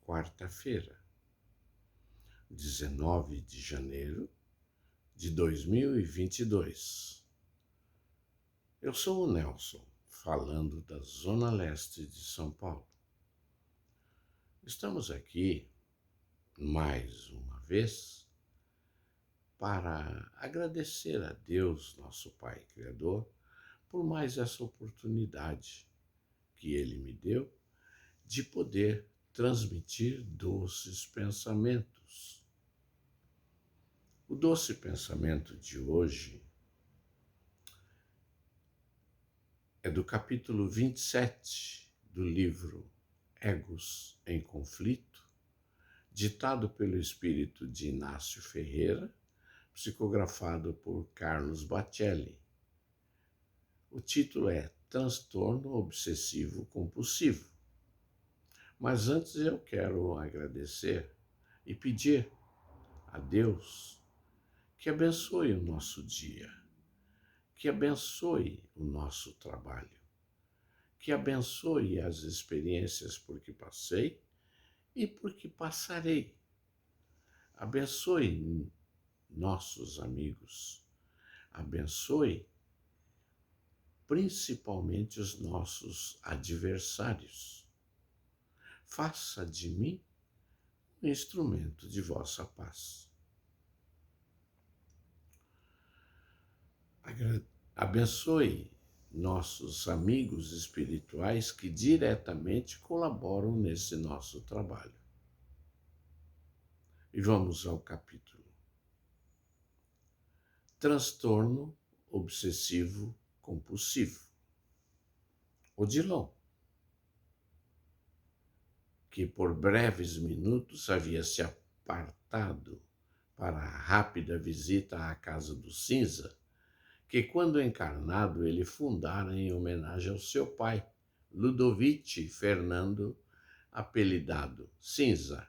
quarta-feira, 19 de janeiro de 2022. Eu sou o Nelson, falando da Zona Leste de São Paulo. Estamos aqui, mais uma vez, para agradecer a Deus, nosso Pai Criador, por mais essa oportunidade que Ele me deu de poder transmitir doces pensamentos. O doce pensamento de hoje é do capítulo 27 do livro Egos em Conflito, ditado pelo espírito de Inácio Ferreira, psicografado por Carlos Bacelli. O título é Transtorno Obsessivo Compulsivo. Mas antes eu quero agradecer e pedir a Deus que abençoe o nosso dia, que abençoe o nosso trabalho, que abençoe as experiências por que passei e por que passarei. Abençoe nossos amigos, abençoe principalmente os nossos adversários. Faça de mim um instrumento de vossa paz. Abençoe nossos amigos espirituais que diretamente colaboram nesse nosso trabalho. E vamos ao capítulo. Transtorno obsessivo compulsivo. Odilon, que por breves minutos havia se apartado para a rápida visita à casa do Cinza, que quando encarnado ele fundara em homenagem ao seu pai, Ludovici Fernando, apelidado Cinza.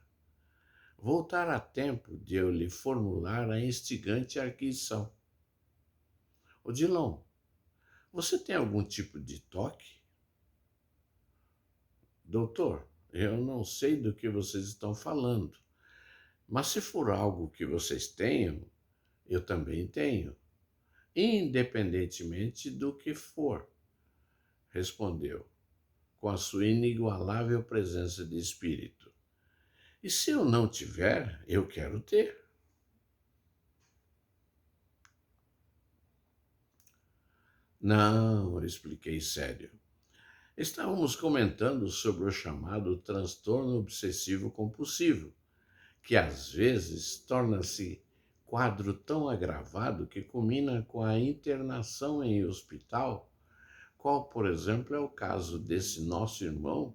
Voltara a tempo de eu lhe formular a instigante arguição. Odilon, você tem algum tipo de toque? Doutor, eu não sei do que vocês estão falando, mas se for algo que vocês tenham, eu também tenho, independentemente do que for, respondeu, com a sua inigualável presença de espírito. E se eu não tiver, eu quero ter. Não, eu expliquei sério. Estávamos comentando sobre o chamado transtorno obsessivo compulsivo, que às vezes torna-se quadro tão agravado que culmina com a internação em hospital, qual, por exemplo, é o caso desse nosso irmão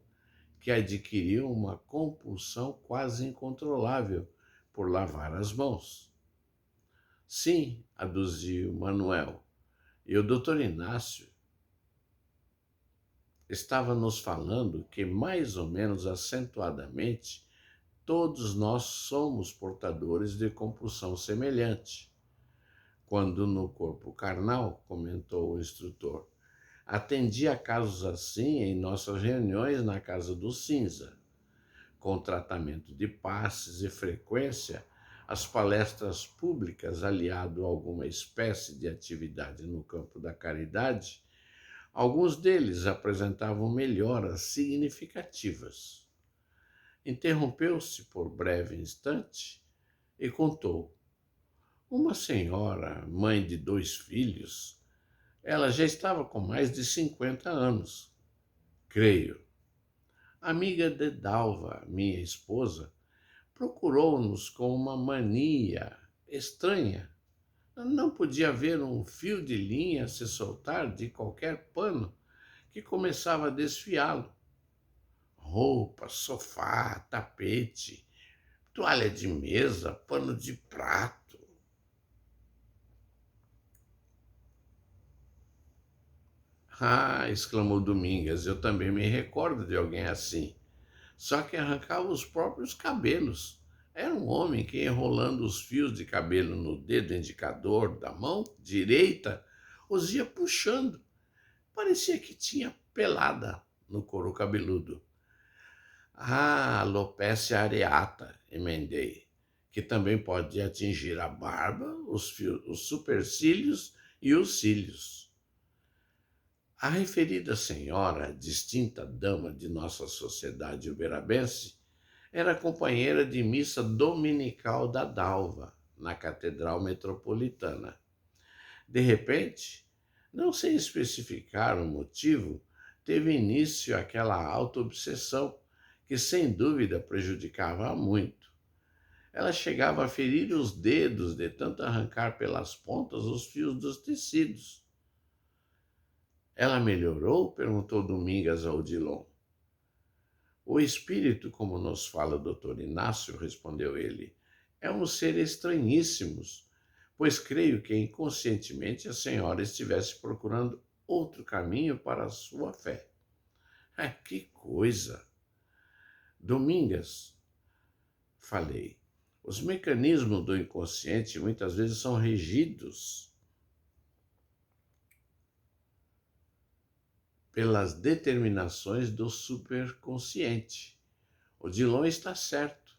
que adquiriu uma compulsão quase incontrolável por lavar as mãos. Sim, aduziu Manuel, e o doutor Inácio estava nos falando que, mais ou menos acentuadamente, todos nós somos portadores de compulsão semelhante. Quando no corpo carnal, comentou o instrutor, atendi a casos assim em nossas reuniões na Casa do Cinza. Com tratamento de passes e frequência, as palestras públicas aliado a alguma espécie de atividade no campo da caridade, alguns deles apresentavam melhoras significativas. Interrompeu-se por breve instante e contou. Uma senhora, mãe de 2 filhos, ela já estava com mais de 50 anos, creio. Amiga de Dalva, minha esposa, procurou-nos com uma mania estranha. Não podia ver um fio de linha se soltar de qualquer pano que começava a desfiá-lo. Roupa, sofá, tapete, toalha de mesa, pano de prato. Ah, exclamou Domingas, eu também me recordo de alguém assim. Só que arrancava os próprios cabelos. Era um homem que, enrolando os fios de cabelo no dedo indicador da mão direita, os ia puxando. Parecia que tinha pelada no couro cabeludo. Ah, alopecia areata, emendei, que também pode atingir a barba, os supercílios e os cílios. A referida senhora, distinta dama de nossa sociedade uberabense, era companheira de missa dominical da Dalva, na Catedral Metropolitana. De repente, não sem especificar o motivo, teve início aquela autoobsessão que, sem dúvida, prejudicava-a muito. Ela chegava a ferir os dedos de tanto arrancar pelas pontas os fios dos tecidos. Ela melhorou? Perguntou Domingas ao Odilon. O espírito, como nos fala o doutor Inácio, respondeu ele, é um ser estranhíssimo, pois creio que inconscientemente a senhora estivesse procurando outro caminho para a sua fé. Ah, que coisa! Domingas, falei, os mecanismos do inconsciente muitas vezes são regidos pelas determinações do superconsciente. O Odilon está certo.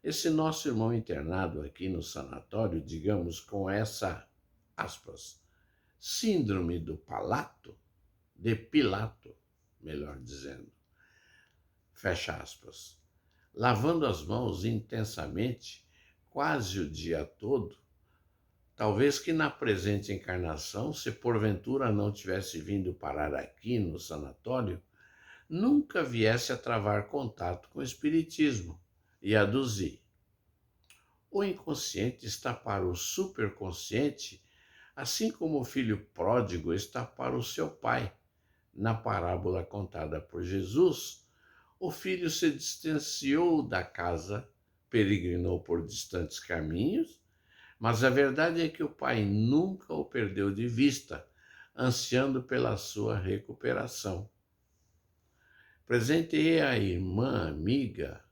Esse nosso irmão internado aqui no sanatório, digamos, com essa, aspas, síndrome do palato, de Pilato, melhor dizendo, fecha aspas, lavando as mãos intensamente, quase o dia todo, talvez que na presente encarnação, se porventura não tivesse vindo parar aqui no sanatório, nunca viesse a travar contato com o espiritismo e aduzir. O inconsciente está para o superconsciente, assim como o filho pródigo está para o seu pai. Na parábola contada por Jesus, o filho se distanciou da casa, peregrinou por distantes caminhos, mas a verdade é que o pai nunca o perdeu de vista, ansiando pela sua recuperação. Presenteei a irmã amiga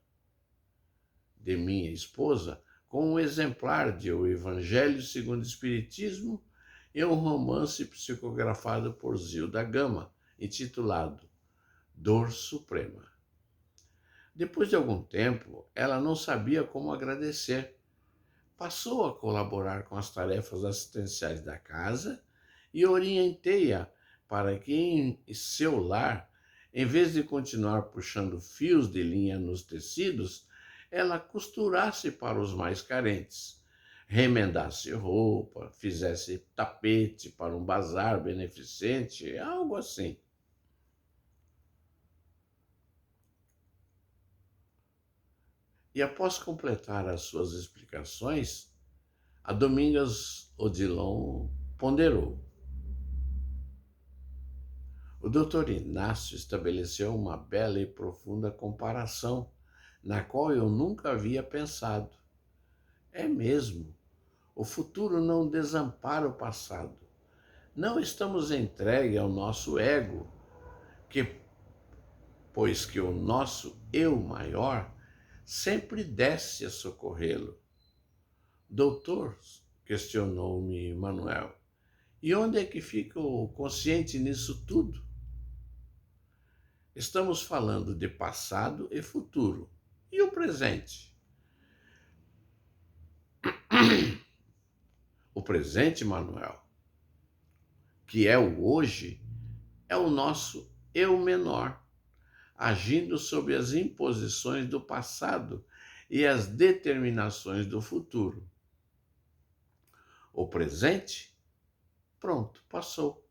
de minha esposa com um exemplar de O Evangelho segundo o Espiritismo e um romance psicografado por Zilda Gama, intitulado Dor Suprema. Depois de algum tempo, ela não sabia como agradecer. Passou a colaborar com as tarefas assistenciais da casa e orientei-a para que em seu lar, em vez de continuar puxando fios de linha nos tecidos, ela costurasse para os mais carentes, remendasse roupa, fizesse tapete para um bazar beneficente, algo assim. E após completar as suas explicações, a Domingas Odilon ponderou. O doutor Inácio estabeleceu uma bela e profunda comparação, na qual eu nunca havia pensado. É mesmo, o futuro não desampara o passado. Não estamos entregues ao nosso ego, pois que o nosso eu maior sempre desce a socorrê-lo. Doutor, questionou-me Manuel, e onde é que fica o consciente nisso tudo? Estamos falando de passado e futuro. E o presente? O presente, Manuel, que é o hoje, é o nosso eu menor, agindo sob as imposições do passado e as determinações do futuro. O presente, pronto, passou.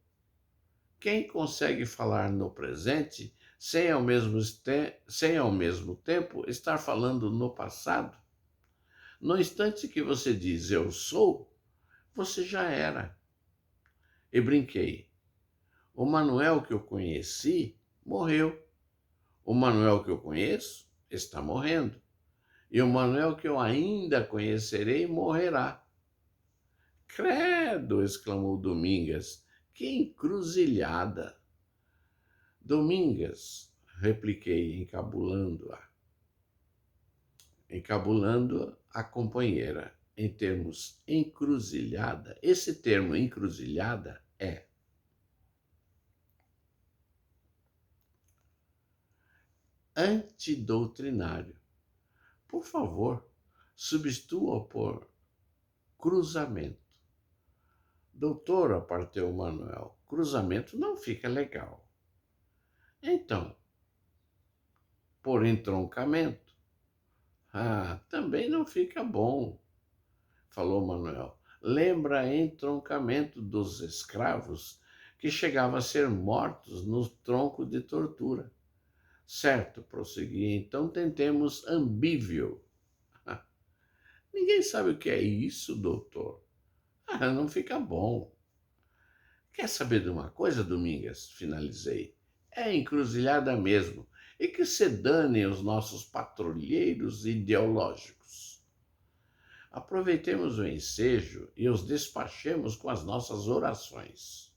Quem consegue falar no presente sem ao mesmo tempo estar falando no passado? No instante que você diz eu sou, você já era. E brinquei. O Manuel que eu conheci morreu. O Manuel que eu conheço está morrendo. E o Manuel que eu ainda conhecerei morrerá. Credo! Exclamou Domingas. Que encruzilhada! Domingas, repliquei, encabulando a companheira. Em termos encruzilhada, esse termo encruzilhada é: antidoutrinário. Por favor, substitua por cruzamento. Doutor, apartou Manuel, cruzamento não fica legal. Então, por entroncamento. Ah, também não fica bom, falou Manuel. Lembra entroncamento dos escravos que chegavam a ser mortos no tronco de tortura. Certo, prossegui, então tentemos ambívio. Ah, ninguém sabe o que é isso, doutor. Ah, não fica bom. Quer saber de uma coisa, Domingas? Finalizei. É encruzilhada mesmo. E que se danem os nossos patrulheiros ideológicos. Aproveitemos o ensejo e os despachemos com as nossas orações.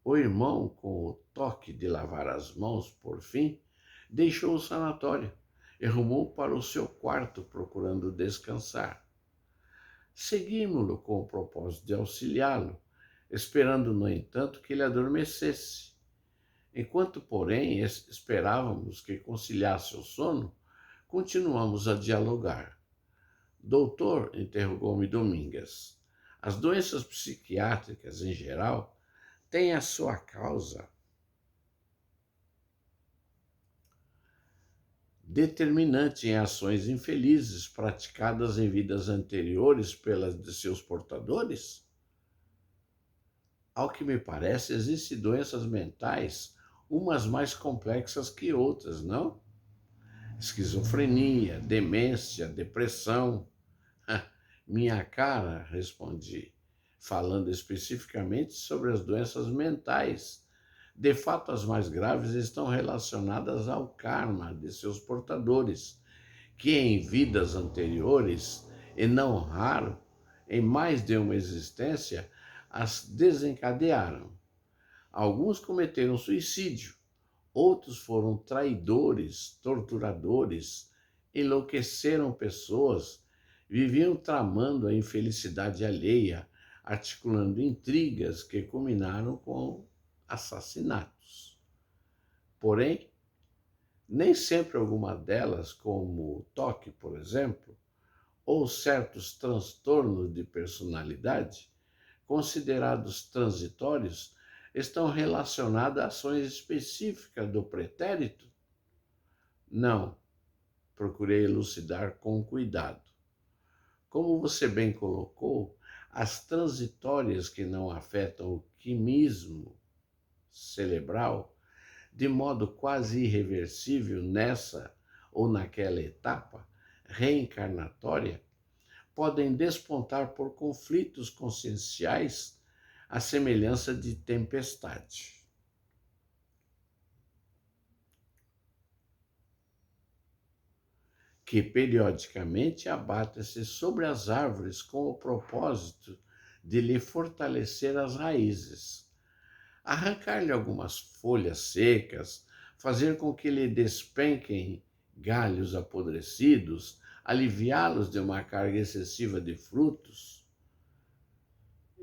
O irmão, com o toque de lavar as mãos, por fim, deixou o sanatório e rumou para o seu quarto procurando descansar. Seguimos-lo com o propósito de auxiliá-lo, esperando, no entanto, que ele adormecesse. Enquanto, porém, esperávamos que conciliasse o sono, continuamos a dialogar. Doutor, interrogou-me Domingas, as doenças psiquiátricas, em geral, têm a sua causa determinante em ações infelizes praticadas em vidas anteriores pelas de seus portadores? Ao que me parece, existem doenças mentais, umas mais complexas que outras, não? Esquizofrenia, demência, depressão. Minha cara, respondi, falando especificamente sobre as doenças mentais. De fato, as mais graves estão relacionadas ao karma de seus portadores, que em vidas anteriores, e não raro, em mais de uma existência, as desencadearam. Alguns cometeram suicídio, outros foram traidores, torturadores, enlouqueceram pessoas, viviam tramando a infelicidade alheia, articulando intrigas que culminaram com assassinatos. Porém, nem sempre alguma delas, como o toque, por exemplo, ou certos transtornos de personalidade, considerados transitórios, estão relacionadas a ações específicas do pretérito? Não, procurei elucidar com cuidado. Como você bem colocou, as transitórias que não afetam o quimismo cerebral, de modo quase irreversível nessa ou naquela etapa reencarnatória, podem despontar por conflitos conscienciais à semelhança de tempestade. Que periodicamente abate-se sobre as árvores com o propósito de lhe fortalecer as raízes, arrancar-lhe algumas folhas secas, fazer com que lhe despenquem galhos apodrecidos, aliviá-los de uma carga excessiva de frutos.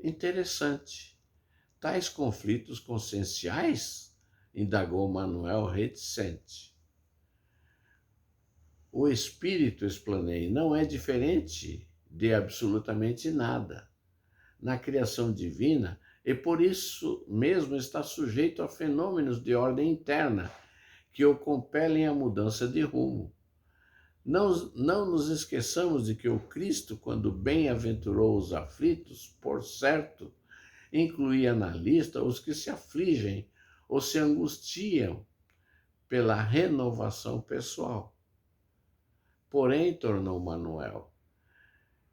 Interessante. Tais conflitos conscienciais? Indagou Manuel reticente. O espírito, explanei, não é diferente de absolutamente nada na criação divina e por isso mesmo está sujeito a fenômenos de ordem interna que o compelem à mudança de rumo. Não nos esqueçamos de que o Cristo, quando bem-aventurou os aflitos, por certo, incluía na lista os que se afligem ou se angustiam pela renovação pessoal. Porém, tornou Manuel,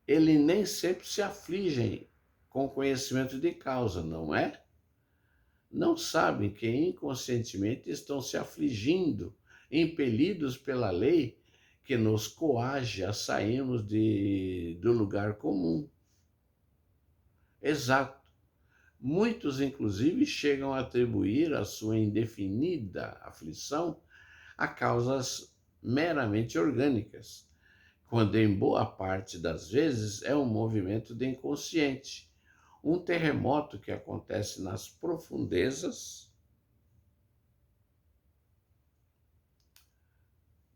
ele nem sempre se afligem com conhecimento de causa, não é? Não sabem que inconscientemente estão se afligindo, impelidos pela lei que nos coage a sairmos do lugar comum. Exato. Muitos, inclusive, chegam a atribuir a sua indefinida aflição a causas meramente orgânicas, quando em boa parte das vezes é um movimento de inconsciente, um terremoto que acontece nas profundezas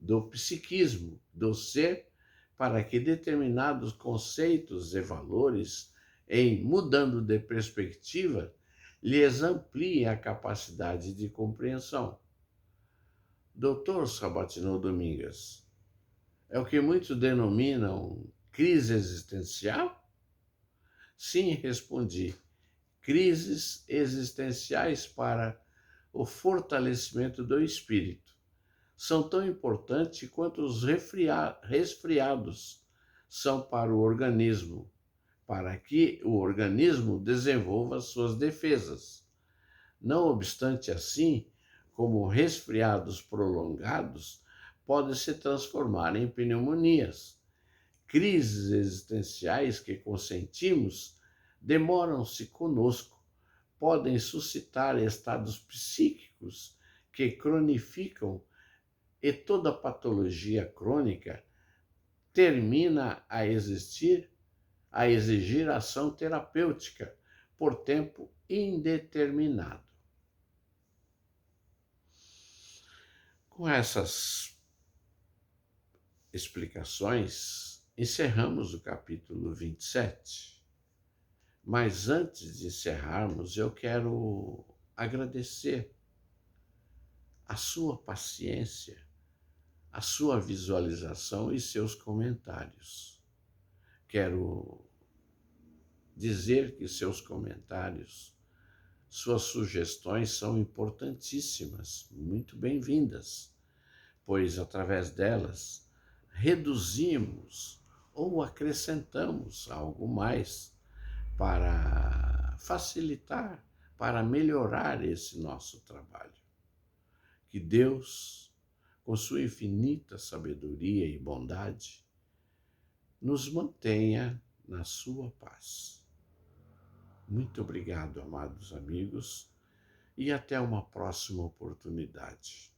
do psiquismo, do ser, para que determinados conceitos e valores, em mudando de perspectiva, lhes amplie a capacidade de compreensão. Dr. Sabatino Domingues, é o que muitos denominam crise existencial? Sim, respondi. Crises existenciais para o fortalecimento do espírito são tão importantes quanto os resfriados são para o organismo, para que o organismo desenvolva suas defesas. Não obstante assim, como resfriados prolongados podem se transformar em pneumonias. Crises existenciais que consentimos demoram-se conosco, podem suscitar estados psíquicos que cronificam e toda patologia crônica termina a existir, a exigir ação terapêutica por tempo indeterminado. Com essas explicações, encerramos o capítulo 27. Mas antes de encerrarmos, eu quero agradecer a sua paciência, a sua visualização e seus comentários. Quero dizer que seus comentários, suas sugestões são importantíssimas, muito bem-vindas, pois através delas reduzimos ou acrescentamos algo mais para facilitar, para melhorar esse nosso trabalho. Que Deus, com sua infinita sabedoria e bondade, nos mantenha na sua paz. Muito obrigado, amados amigos, e até uma próxima oportunidade.